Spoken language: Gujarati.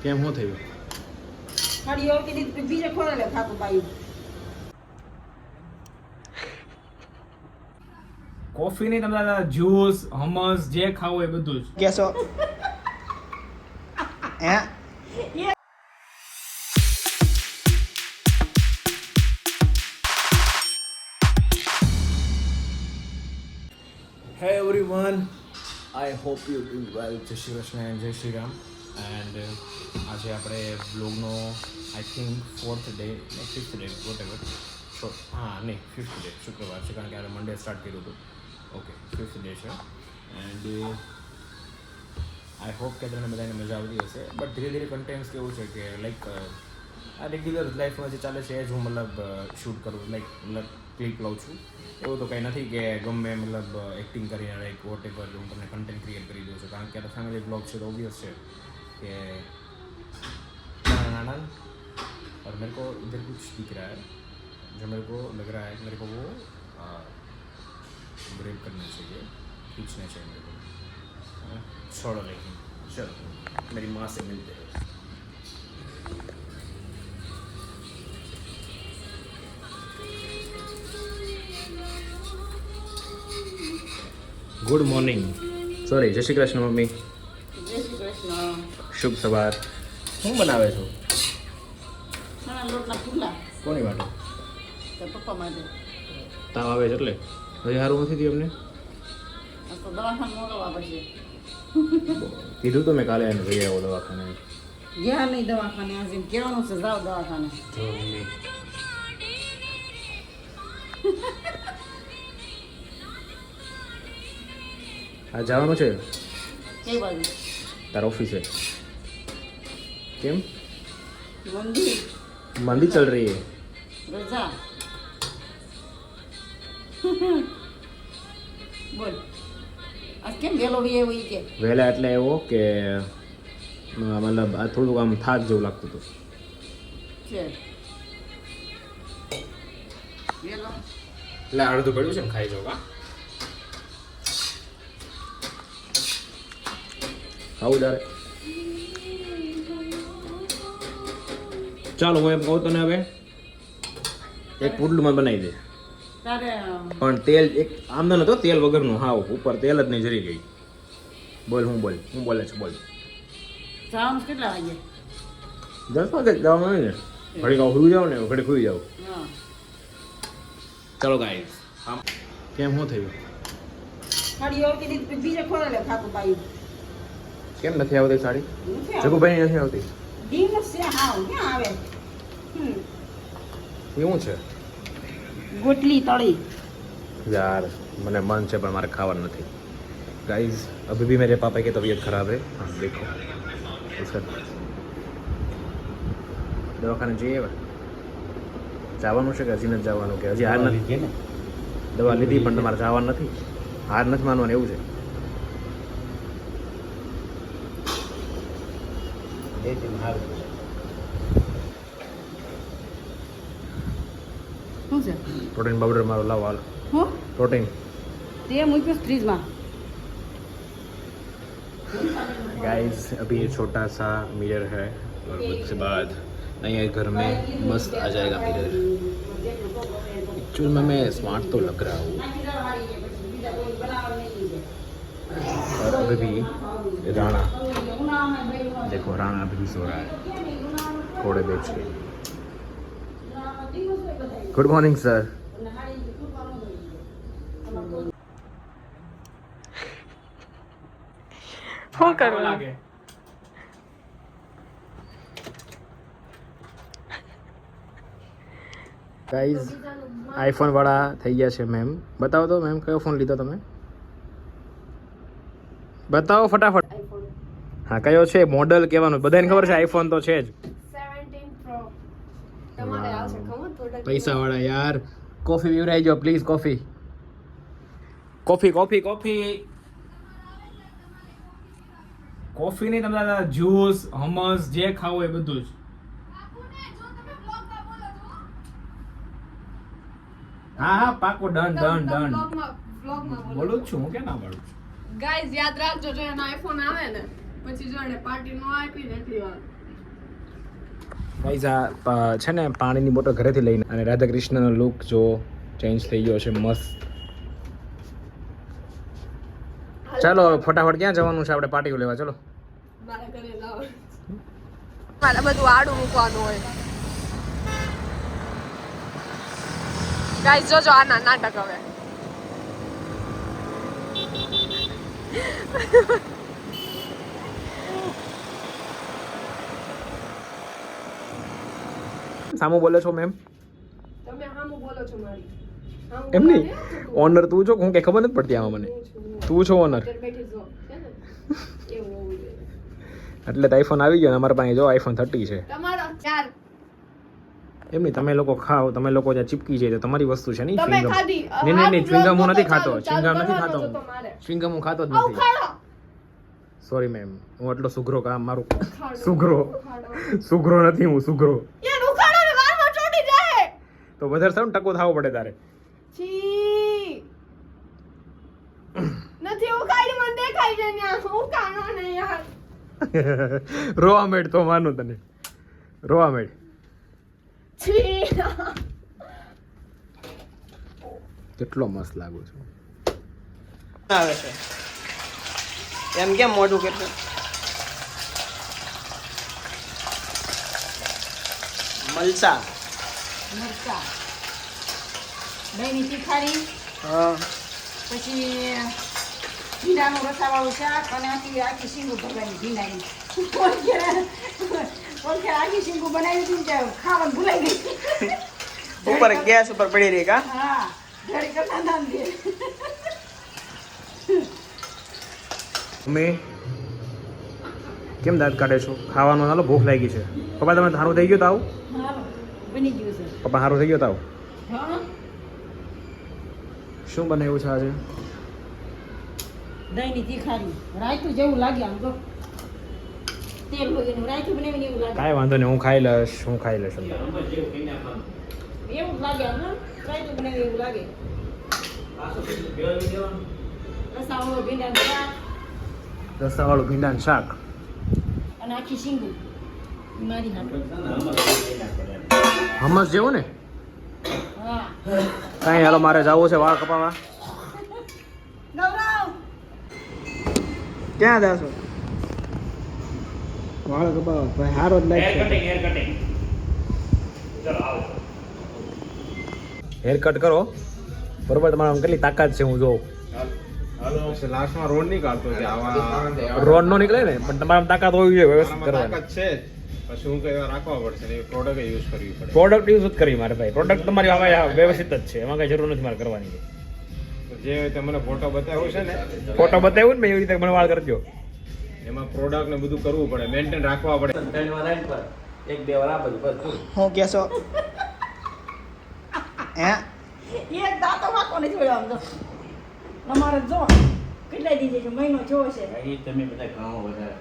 કેમ શું થયું? ખાલી ઓકે દીધી બીજે ખોરાલે ખાતું પાયું. કોફી નહીં, તમારા જ્યુસ, હમસ જે ખાવું એ બધું જ. કેસો હે Hey everyone, I hope you doing well. જય શ્રી કૃષ્ણ and જય શ્રી રામ. And આજે આપણે બ્લોગનો આઈ થિંક 4th ડે ને 5th ડે વોટેવર નહીં 5th ડે શુક્રવાર છે, કારણ કે આપણે મંડે સ્ટાર્ટ કર્યું હતું. ઓકે 5th ડે છે. એન્ડ આઈ હોપ કે તમને બધાને મજા આવતી હશે. બટ ધીરે ધીરે કન્ટેન્ટ્સ કેવું છે કે લાઈક આ રેગ્યુલર લાઈફમાં જે ચાલે છે એ જ હું મતલબ શૂટ કરું, મતલબ ક્લિપ લઉં છું. એવું તો કંઈ નથી કે ગમે મતલબ એક્ટિંગ કરીને લાઈક વોટ એવર હું તમને કન્ટેન્ટ ક્રિએટ કરી દઉં છું, કારણ કે આ ફેમિલી બ્લોગ છે તો ઓબ્વિયસ છે कि नाना और मेरे को इधर कुछ दिख रहा है जो मेरे को लग रहा है मेरे को वो ग्रेप करना चाहिए, खींचना चाहिए मेरे को. छोड़ो लेकिन चलो मेरी माँ से मिलते हैं. ગુડ મોર્નિંગ, સોરી જય શ્રી કૃષ્ણ મમ્મી. જય શ્રી કૃષ્ણ. શુભ સવાર. શું બનાવે છો? ચણા લોટના ફૂલા. કોની માટે? તો પપ્પા માટે. તાવ આવે છે એટલે હજી સારું નથી થયું એમને? આ તો દવાખાને મોકલવા પડશે. કીધું તો મેં કાલે એને જઈ આવો દવાખાને. ગયા નહીં દવાખાને, આજે કહેવાનું છે જાઓ દવાખાને. જો મમ્મી આ જવાનું છે કઈ બાજુ? તારા ઓફિસે. કેમ? મંદિર મંદી ચલ રહી है. રજા. બોલ આજ કેમ વહેલો વી આવ્યો ઈ કે? વહેલા એટલે એવો કે મતલબ આ થોડુંક આમ થાક જેવું લાગતું હતું. છે વહેલો. એટલે અડધું પડ્યું છે ને, ખાઈ જાઉં. આવું તારે ચાલો હું એમ કહું તને હવે એક પુડલું મને બનાવી દે. તારે પણ તેલ એક આમનો નતો, તેલ વગરનું. હાવ ઉપર તેલ જ નહીં જરી ગઈ. બોલ હું બોલે છે બોલ. જવાનું કેટલા વાગે? 10 વાગે જવાનું હોય ને. ઘડી કાં સુઈ જાવ ને ઘડી સુઈ જાવ. હા ચાલો ગાઈસ. કેમ શું થયું? ખાલી ઓકે દીધી બીજે ખોરાલે ખાતું પાયું. કેમ નથી આવતી સાડી? નથી આવતું. જગુભાઈ નથી આવતી. ડીમસ છે હાવ ક્યાં આવે? એવું છે ગોટલી તળી. यार मैंने मन से पर हमारे खावा नहीं. गाइस अभी भी मेरे पापा की तबीयत खराब है. हाँ देखो इसका दवाखाने જઈએ જવાનું છે કે હજી નથી જવાનું? કે હજી હાર નથી? દવા લીધી પણ તમારે જવાનું નથી? હાર નથી માનવાનું એવું છે? શું છે? પ્રોટીન પાવડર મારો લાવો હાલ. હું પ્રોટીન તે મૂક્યું ફ્રીજમાં. गाइस अभी ये छोटा सा मिरर है और उसके बाद नए घर में मस्त आ जाएगा मिरर. एक्चुअल में मैं स्मार्ट तो लग रहा हूँ. और अभी भी राणा देखो, राणा अभी भी सो रहा है घोड़े बेच के. Good morning sir. શું કરવું? ગાઈઝ આઈફોન વાળા થઈ ગયા છે મેમ. બતાવો તો મેમ કયો ફોન લીધો તમે? બતાવો ફટાફટ. હા કયો છે? મોડલ કહેવાનું, બધાને ખબર છે આઈફોન તો છે જ. 17 Pro. તમારે આવશે ખબર પ્રોડક્ટ? પૈસા વાળા યાર. કોફી પીવરાઈ જાઓ please. Coffee coffee coffee coffee coffee નહીં, તમારા જ્યુસ, હમસ જે ખાવું એ બધું જ. હા હા પાકો ડન ડન ડન. બોલું જ છું હું, કે ના બોલું છું? ગાઈઝ યાદ રાખજો, જો એનો આઈફોન આવે ને પછી જો એને પાર્ટી નો આપી ને એટલી વાર ગાઈઝ આ છે ને પાણીની બોટલ ઘરેથી લઈને અને રાધા કૃષ્ણનો લુક જો ચેન્જ થઈ ગયો છે મસ્ત. ચાલો હવે ફટાફટ ક્યાં જવાનું છે આપણે પાર્ટી લેવા? ચલો મારા ઘરે લાવો. મારે બધું આડું મૂકવાનું હોય. ગાઈસ જોજો આના નાટક હવે. સામું બોલે છો મેમ? તમે હામું બોલો છો મારી. હામું એમ નહીં, બોલાવે? ઓનર તું છો, હું કઈ ખબર નથી પડતી આમાં મને. તું છો ઓનર અત્યારે બેઠી જો છે ને એવું હોવું જોઈએ. એટલે તો આઈફોન આવી ગયો ને અમારા પાસે જો આઈફોન 30 છે. તમારો ચાર એમ નહીં, તમે લોકો ખાઓ, તમે લોકો જ્યાં ચીપકી જાય તો તમારી વસ્તુ છે નહીં. તમે chewing gum. ખાધી. નહીં chewing gum હું નથી ખાતો, ચાલુ chewing gum નથી કરવાનો ખાતો, જ હતો મારે. chewing gum હું ખાતો જ આવું નથી. ખાડો. સોરી મેમ, હું એટલો સુઘરો કામ મારું ખાડો. સુઘરો ખાડો. સુઘરો નથી હું, સુઘરો. યાર ઉખાડો ને વારમાં ચોટી જાય. તો વધારે સારું ટકો થવો પડે તારે. છી. નથી ઉખાડી મને દેખાય છે ન્યા. ઉખાડો ને યાર. રોવા મેડ તો માનું તને, રોવા મેડ. છી. કેટલો મસ્ત લાગુ છું. આવે છે એમ કેમ મોઢું કેટલું મલસા મરચાં, દહીંની તીખારી, હા પછી ભીંડાનું રસાવાળું શાક અને આખી શીંગું ભરવાની ભીંડાની. ઓળખે આખી શીંગું બનાવી હતી ને ખાવાનું ભૂલાઈ ગઈ. ઉપર ગેસ ઉપર પડી રહી કા હા, ઘડી કરતા નામ દે. તમે કેમ દાંત કાઢે છો? ખાવાનું હાલો, ભૂખ લાગી છે. પપ્પા તમે સારું થઈ ગયું તો આવું? હાલો, બની ગયું છે. પપ્પા સારું થઈ ગયું તો આવું? હા, શું બનાવ્યું છે આજે? દહીંની તીખારી, રાયતું જેવું લાગે આમ તો. તેલ વગેરેનું રાયતું બનાવીને એવું લાગે. કાંઈ વાંધો નહીં, હું ખાઈ લઈશ, હું ખાઈ લઈશ. એવું જ લાગે આમ, ને? રાયતું બનાવી એવું લાગે. રસાવાળું ભીંડાનું શાક રસાવાળું ભીંડાનું શાક. અને આખી શીંગું મારી નાખો. હમસ જેવું ને? હા, કાંઈ હાલો, મારે જવું છે વાળ કપાવા. ગૌરવ ક્યાં જાશો વાળ કપાવા ભાઈ, હારો જ લાગશે. હેર કટ કરો બરોબર, તમારા કેટલી તાકાત છે હું જોઉં. લાસ્ટમાં રોડ નહીં કાઢતો છે આવા રોડ નો નીકળે ને, પણ તમારા તાકાત હોવી જોઈએ વ્યવસ્થિત કરવાની. તાકાત છે પછી હું કઈ રાખવા પડશે ને પ્રોડક્ટ યુઝ કરવી પડે. પ્રોડક્ટ યુઝ જ કરવી મારે ભાઈ, પ્રોડક્ટ તમારી હવે વ્યવસ્થિત જ છે, એમાં કઈ જરૂર નથી મારે કરવાની. તો જે તમને ફોટો બતાવ્યો છે ને ફોટો બતાવ્યું ને મેં એવી રીતે મને વાળ કરજો. એમાં પ્રોડક્ટ ને બધું કરવું પડે, મેન્ટેન રાખવા પડે. હું કેશો હે એક દાંતો વાંકો નથી જોયો આમ તો. અમારે જો કેટલા દીધે છે, મહિનો જોવો છે. તમે બધા ઘણો વધારે